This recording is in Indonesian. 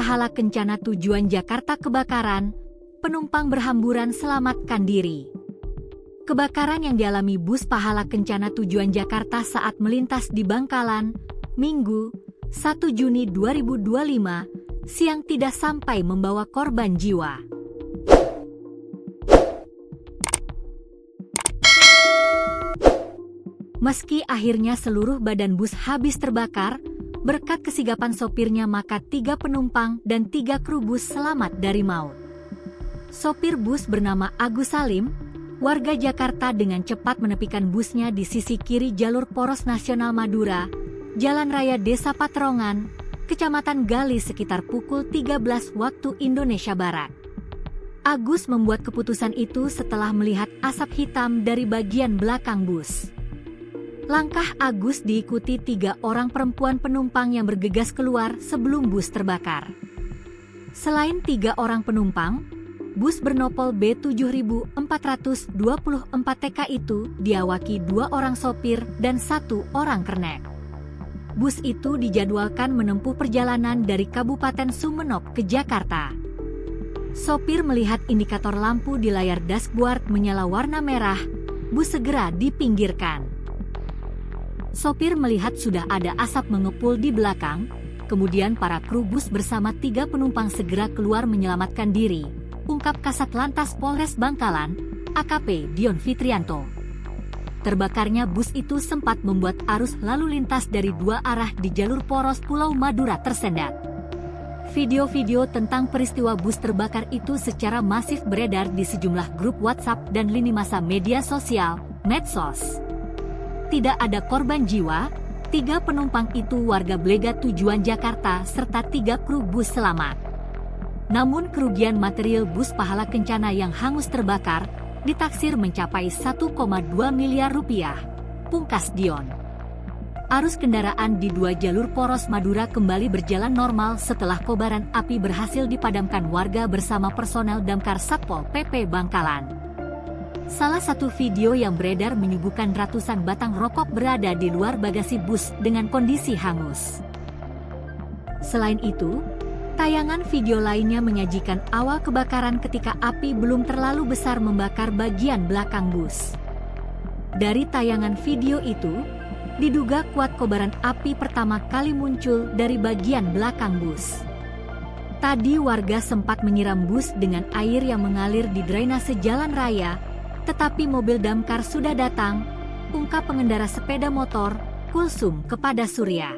Pahala Kencana tujuan Jakarta kebakaran, penumpang berhamburan selamatkan diri. Kebakaran yang dialami bus Pahala Kencana tujuan Jakarta saat melintas di Bangkalan, Minggu, 1 Juni 2025, siang tidak sampai membawa korban jiwa. Meski akhirnya seluruh badan bus habis terbakar, berkat kesigapan sopirnya maka 3 penumpang dan 3 kru bus selamat dari maut. Sopir bus bernama Agus Salim, warga Jakarta, dengan cepat menepikan busnya di sisi kiri jalur Poros Nasional Madura, Jalan Raya Desa Patrongan, Kecamatan Gali sekitar pukul 13 waktu Indonesia Barat. Agus membuat keputusan itu setelah melihat asap hitam dari bagian belakang bus. Langkah Agus diikuti 3 orang perempuan penumpang yang bergegas keluar sebelum bus terbakar. Selain 3 orang penumpang, bus bernopol B7424TK itu diawaki 2 orang sopir dan 1 orang kernet. Bus itu dijadwalkan menempuh perjalanan dari Kabupaten Sumeneb ke Jakarta. Sopir melihat indikator lampu di layar dashboard menyala warna merah, bus segera dipinggirkan. Sopir melihat sudah ada asap mengepul di belakang, kemudian para kru bus bersama 3 penumpang segera keluar menyelamatkan diri, ungkap Kasat Lantas Polres Bangkalan, AKP Dion Fitrianto. Terbakarnya bus itu sempat membuat arus lalu lintas dari 2 arah di jalur Poros Pulau Madura tersendat. Video-video tentang peristiwa bus terbakar itu secara masif beredar di sejumlah grup WhatsApp dan lini masa media sosial, medsos. Tidak ada korban jiwa, 3 penumpang itu warga Blega tujuan Jakarta serta 3 kru bus selamat. Namun kerugian material bus Pahala Kencana yang hangus terbakar ditaksir mencapai 1,2 miliar rupiah, pungkas Dion. Arus kendaraan di 2 jalur Poros Madura kembali berjalan normal setelah kobaran api berhasil dipadamkan warga bersama personel Damkar Satpol PP Bangkalan. Salah satu video yang beredar menyuguhkan ratusan batang rokok berada di luar bagasi bus dengan kondisi hangus. Selain itu, tayangan video lainnya menyajikan awal kebakaran ketika api belum terlalu besar membakar bagian belakang bus. Dari tayangan video itu, diduga kuat kobaran api pertama kali muncul dari bagian belakang bus. Tadi warga sempat menyiram bus dengan air yang mengalir di drainase jalan raya, tetapi mobil damkar sudah datang, ungkap pengendara sepeda motor, Kulsum kepada Surya.